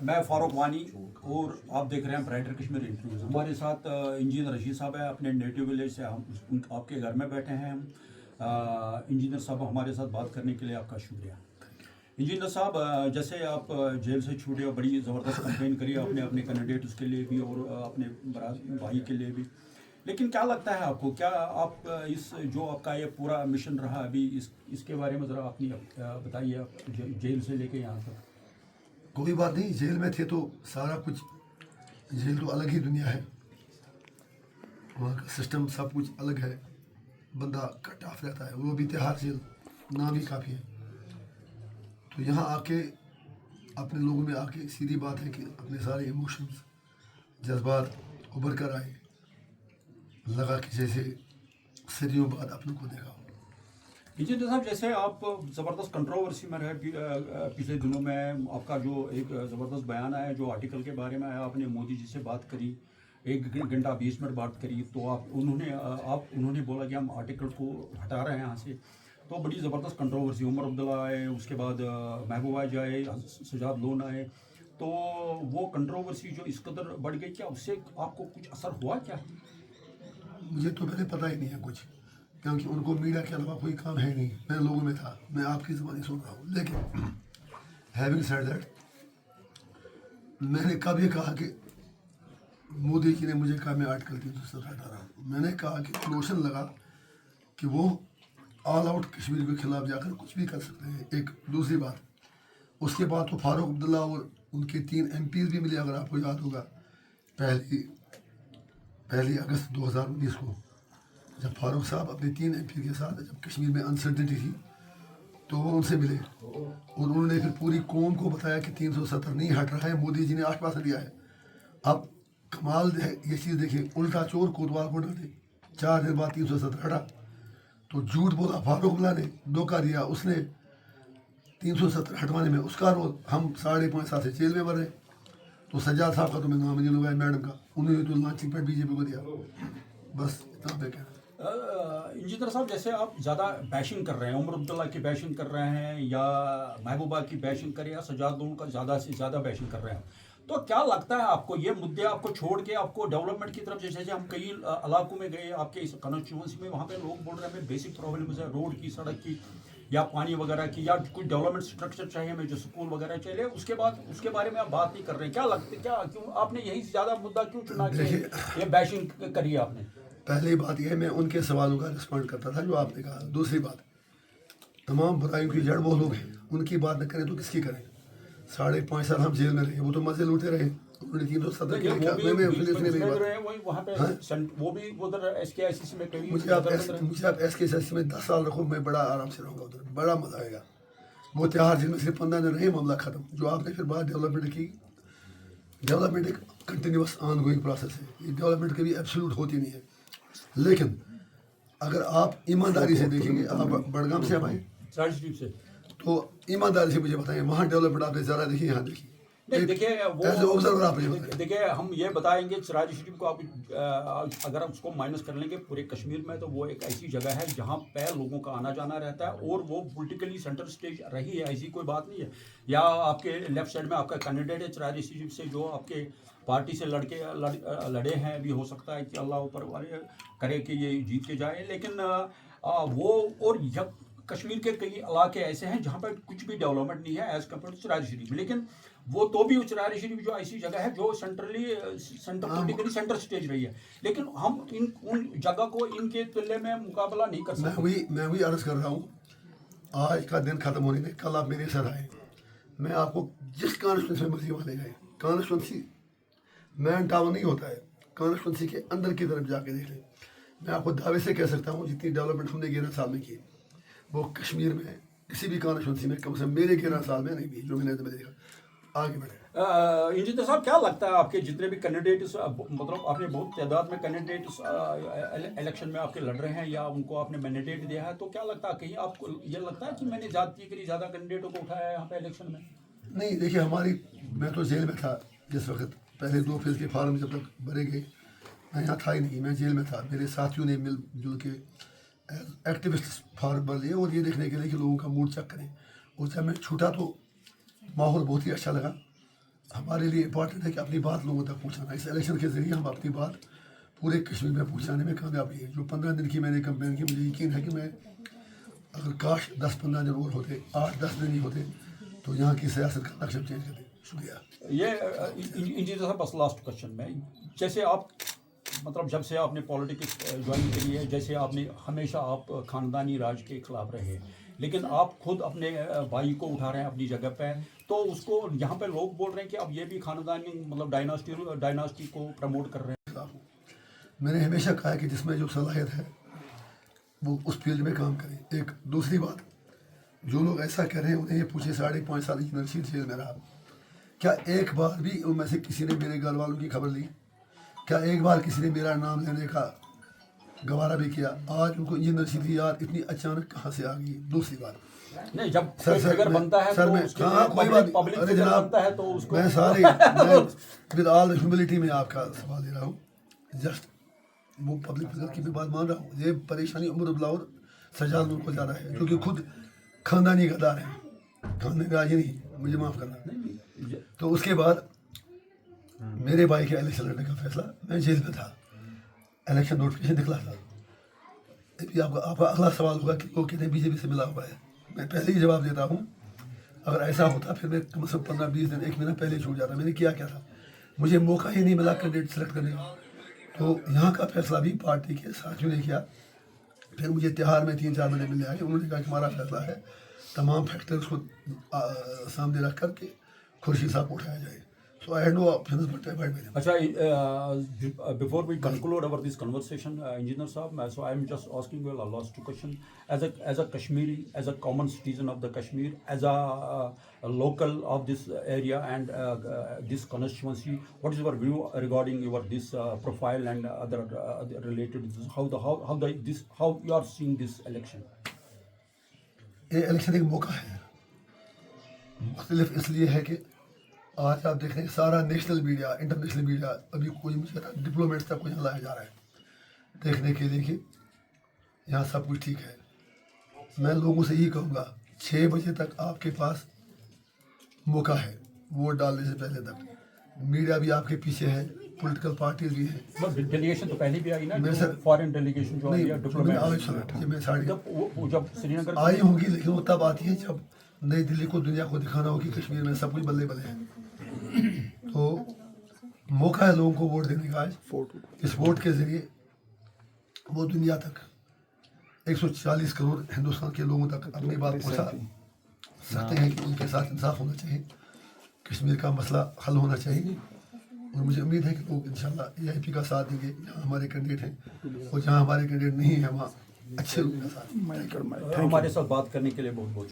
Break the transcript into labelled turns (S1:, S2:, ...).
S1: मैं फारूक वानी और आप देख रहे हैं ब्राइटर कश्मीर इंटरव्यूज। हमारे साथ इंजीनियर रशीद साहब है, अपने नेटिव विलेज से हम आपके घर में बैठे हैं। इंजीनियर साहब हमारे साथ बात करने के लिए आपका शुक्रिया। इंजीनियर साहब, जैसे आप जेल से छूटे और बड़ी ज़बरदस्त कंपेन करी आपने अपने कैंडिडेट्स के लिए भी और अपने भाई के लिए भी, लेकिन क्या लगता है आपको, क्या आप इस जो आपका ये पूरा मिशन रहा अभी इसके बारे में ज़रा अपनी बताइए, आप जेल से लेके यहाँ तक।
S2: कोई बात नहीं, जेल में थे तो सारा कुछ, जेल तो अलग ही दुनिया है, वहाँ का सिस्टम सब कुछ अलग है, बंदा कट ऑफ रहता है। वो भी तिहाड़ जेल, नाम ही काफ़ी है। तो यहाँ आके अपने लोगों में आके सीधी बात है कि अपने सारे इमोशंस, जज्बात उभर कर आए, लगा कि जैसे सदियों बाद अपनों को देखा।
S1: इंजीनियर साहब, जैसे आप ज़बरदस्त कंट्रोवर्सी में रहे पिछले दिनों में, आपका जो एक ज़बरदस्त बयान आया जो आर्टिकल के बारे में आया, आपने मोदी जी से बात करी, 1 घंटा 20 मिनट बात करी, तो उन्होंने बोला कि हम आर्टिकल को हटा रहे हैं यहाँ से। तो बड़ी ज़बरदस्त कंट्रोवर्सी, उमर अब्दुल्ला आए, उसके बाद महबूबा जी आए, सजाद लोन आए, तो वो कंट्रोवर्सी जो इस कदर बढ़ गई, क्या उससे आपको कुछ असर हुआ क्या?
S2: मुझे तो पहले पता ही नहीं है कुछ, क्योंकि उनको मीडिया के अलावा कोई काम है नहीं। मैं लोगों में था, मैं आपकी ज़बानी सुन रहा हूँ। लेकिन हैविंग सेड दैट, मैंने कभी कहा कि मोदी जी ने मुझे कहा मैं आर्टिकल 370 हटा रहा हूँ। मैंने कहा कि नोशन लगा कि वो ऑल आउट कश्मीर के खिलाफ जाकर कुछ भी कर सकते हैं। एक दूसरी बात, उसके बाद तो फारूक अब्दुल्ला और उनके 3 MPs भी मिले, अगर आपको याद होगा, पहली अगस्त 2019 को, जब फारूक साहब अपने 3 MP के साथ, जब कश्मीर में अनसर्टिनिटी थी, तो वो उनसे मिले और उन्होंने फिर पूरी कौम को बताया कि 370 नहीं हट रहा है, मोदी जी ने आश्वासन दिया है। अब कमाल ये चीज़ देखिए, उल्टा चोर कोतवाल को डाले, 4 दिन बाद 370 हटा। तो झूठ बोला फारूक अब्दुल्ला ने, धोखा दिया उसने, 370 हटवाने में उसका रोल। हम 5.5 साल से जेल में बने। तो सज्जाद साहब का तो मैं नाम नहीं लूँगा, मैडम का, उन्होंने तो लॉन्चिंग पैड बीजेपी को दिया। बस इतना मैं कहना।
S1: इंजीनियर साहब, जैसे आप ज़्यादा बैशिंग कर रहे हैं, उमर अब्दुल्ला की बैशिंग कर रहे हैं या महबूबा की बैशिंग कर रहे हैं या सजाद लोन का ज़्यादा से ज़्यादा बैशिंग कर रहे हैं, तो क्या लगता है आपको ये मुद्दे आपको छोड़ के आपको डेवलपमेंट की तरफ, जैसे हम कई इलाकों में गए आपके इस कॉन्स्टिट्यूंसी में, वहाँ पे लोग बोल रहे हैं हमें बेसिक प्रॉब्लम्स है, रोड की, सड़क की या पानी वगैरह की, या कुछ डेवलपमेंट स्ट्रक्चर चाहिए हमें, जो स्कूल वगैरह चाहिए, उसके बारे में आप बात नहीं कर रहे हैं। क्या लगता है, क्या क्यों आपने यही ज़्यादा मुद्दा क्यों चुना कि ये बैशिंग करी आपने?
S2: पहली बात यह, मैं उनके सवालों का रिस्पॉन्ड करता था जो आपने कहा। दूसरी बात, तमाम बुराइयों की जड़ वो लोग हैं, उनकी बात न करें तो किसकी करें। 5.5 साल हम जेल में रहे, वो तो मजे लूटे रहे। उन्होंने 370 के लिए क्या, मुझे आप SKSS में 10 साल रखो, मैं बड़ा आराम से रहूँगा उधर, बड़ा मजा आएगा। वो तिहाड़ जेल में सिर्फ 15 दिन रहे, मामला खत्म। जो आपने फिर बात डेवलपमेंट की, डेवलपमेंट एक कंटिन्यूस ऑन गोइंग प्रोसेस है, ये डेवलपमेंट कभी एब्सोल्यूट होती नहीं है। लेकिन अगर आप ईमानदारी से देखेंगे, आप बड़गाम से आए
S1: से,
S2: तो ईमानदारी से मुझे बताएं, वहाँ डेवलपमेंट आपने ज़रा देखिए, यहाँ देखिए।
S1: नहीं देखिए,
S2: ऑब्जर्वर आप बताएं।
S1: देखिए हम ये बताएंगे, सिराज शरीफ को आप अगर आप उसको माइनस कर लेंगे पूरे कश्मीर में, तो वो एक ऐसी जगह है जहाँ पे लोगों का आना जाना रहता है और वो पॉलिटिकली सेंटर स्टेज रही है, ऐसी कोई बात नहीं है। या आपके लेफ्ट साइड में आपका कैंडिडेट है सिराज शरीफ से, जो आपके पार्टी से लड़े हैं, भी हो सकता है कि अल्लाह ऊपर वाले करे कि ये जीत के जाए, लेकिन वो और कश्मीर के कई इलाके ऐसे हैं जहाँ पर कुछ भी डेवलपमेंट नहीं है एज कम्पेयर टू सिराज शरीफ। लेकिन वो तो भी सिराज शरीफ जो ऐसी जगह है जो पॉलिटिकली सेंटर स्टेज रही है, लेकिन हम उन जगह को इनके तुलने में मुकाबला नहीं कर सकते।
S2: मैं वही अर्ज कर रहा हूँ, आज का दिन खत्म होने में, कल आप मेरे सर आए, मैं आपको जिस कॉन्स्टिट्यूंसी में मर्जी वाले गए, कॉन्स्टिट्यूंसी मैन टाउन नहीं होता है, कॉन्स्टिट्यूंसी के अंदर की तरफ जाके देख लें। मैं आपको दावे से कह सकता हूँ, जितनी डेवलपमेंट हमने 11 साल में की, वो कश्मीर में किसी भी कॉन्स्टिट्यूंसी में कम से कम मेरे 11 साल में नहीं भी, जो मैंने देखा। आगे बढ़े।
S1: इंजीनियर साहब, क्या लगता है आपके जितने भी कैंडिडेट्स, मतलब आपने बहुत तादाद में कैंडिडेट्स इलेक्शन में आपके लड़ रहे हैं या उनको आपने मैंडेट दिया है, तो क्या लगता है, कहीं आपको ये लगता है कि मैंने ज्यादती के लिए ज़्यादा कैंडिडेटों को उठाया है यहाँ पे इलेक्शन में?
S2: नहीं, देखिए मैं तो जेल में था जिस वक्त, पहले 2 फेज़ के फार्म जब तक भरे गए, मैं यहाँ था ही नहीं, मैं जेल में था। मेरे साथियों ने मिलजुल के एक्टिविस्ट फार्म भर लिए, और ये देखने के लिए कि लोगों का मूड चेक करें। और जब मैं छूटा तो माहौल बहुत ही अच्छा लगा, हमारे लिए इम्पोर्टेंट है कि अपनी बात लोगों तक पहुँचाना। इस इलेक्शन के ज़रिए हम अपनी बात पूरे कश्मीर में पहुँचाने में कामयाब रही है। जो 15 दिन की मैंने कंपेन की, मुझे यकीन है कि मैं अगर काश 10-15 दिन और होते, 8-10 दिन ही होते, तो यहाँ की सियासत का नक्शा चेंज कर दे। शुक्रिया।
S1: ये इंजीनियर साहब बस लास्ट क्वेश्चन में, जैसे आप मतलब जब से आपने पॉलिटिक्स ज्वाइन करी है, जैसे आपने हमेशा आप ख़ानदानी राज के खिलाफ रहे, लेकिन आप खुद अपने भाई को उठा रहे हैं अपनी जगह पे, तो उसको यहाँ पे लोग बोल रहे हैं कि अब ये भी ख़ानदानी मतलब डायनास्टी को प्रमोट कर रहे हैं।
S2: मैंने हमेशा कहा है कि जिसमें जो सलाहियत है वो उस फील्ड में काम करें। एक दूसरी बात, जो लोग ऐसा कह रहे हैं उन्हें ये पूछे 5.5 साल इंजीनियर रशीद जेल में रहा, क्या एक बार भी उनमें से किसी ने मेरे घर वालों की खबर ली? क्या एक बार किसी ने मेरा नाम लेने का गवारा भी किया? आज उनको इंजीनियर रशीद की याद इतनी अचानक कहाँ से आ गई? दूसरी बात,
S1: नहीं, जब फिगर बनता है
S2: सर,
S1: तो
S2: मैं
S1: उसके
S2: हाँ
S1: लिए
S2: कोई बात,
S1: पब्लिक
S2: अरे
S1: फिगर
S2: जनाब,
S1: बनता है तो उसको
S2: मैं विद ऑल ह्यूमिलिटी में आपका सवाल दे रहा हूँ। जस्ट वो पब्लिक फिगर की भी बात मान रहा हूँ। ये परेशानी उमर अब्दुल्ला और सजाद को ज़्यादा है, क्योंकि खुद खानदानी गद्दार हैं, खानदानी राज नहीं, मुझे माफ़ करना। तो उसके बाद मेरे भाई के इलेक्शन लड़ने का फैसला, मैं जेल में था, इलेक्शन नोटिफिकेशन निकला था। अभी आपका अगला सवाल होगा कि वो कहते हैं बीजेपी से मिला हुआ है। मैं पहले ही जवाब देता हूँ, अगर ऐसा होता फिर मैं कम से कम 15-20 दिन, 1 महीना पहले छूट जाता। मैंने किया क्या था, मुझे मौका ही नहीं मिला कैंडिडेट सेलेक्ट करने का। तो यहाँ का फैसला भी पार्टी के साथियों ने किया। फिर मुझे त्योहार में 3-4 महीने मिल आए, उन्होंने कहा कि हमारा फैसला है, तमाम फैक्टर्स को सामने रख कर के खुर्शी साहब को उठाया जाए। So I had no options but to abide by them.
S1: अच्छा, before we conclude our this conversation, engineer साहब, so I am just asking you a last question. As a Kashmiri, as a common citizen of the Kashmir, as a local of this area and this constituency, what is your view regarding your this profile and other related? How you are seeing this election?
S2: ये election एक मौका है, मुख्तलिफ इसलिए है कि आज आप देख रहे हैं सारा नेशनल मीडिया, इंटरनेशनल मीडिया, अभी कोई मुझे डिप्लोमेट्स तक को यहाँ लाया जा रहा है देखने के लिए कि यहाँ सब कुछ ठीक है। मैं लोगों से यही कहूँगा, 6 बजे तक आपके पास मौका है वोट डालने से पहले तक। मीडिया भी आपके पीछे है, पॉलिटिकल पार्टीज भी हैं।
S1: डेलीगेशन तो पहले भी आई ना,
S2: मैं सर
S1: फॉरेन डेलीगेशन जो आई है, डिप्लोमेट जब श्रीनगर
S2: आई होंगी, लेकिन वो तब आती है जब नई दिल्ली को, दुनिया को दिखाना हो कि कश्मीर में सब कुछ बल्ले बल्ले है। तो मौका है लोगों को वोट देने का आज। इस वोट के ज़रिए वो दुनिया तक 140 करोड़ हिंदुस्तान के लोगों तक अपनी बात पहुंचा सकते हैं कि उनके साथ इंसाफ होना चाहिए, कश्मीर का मसला हल होना चाहिए। और मुझे उम्मीद है कि लोग इंशाल्लाह AIP का साथ देंगे। जहाँ हमारे कैंडिडेट हैं और जहाँ हमारे कैंडिडेट नहीं है वहाँ अच्छे लोगों का साथ।
S1: हमारे साथ बात करने के लिए बहुत बहुत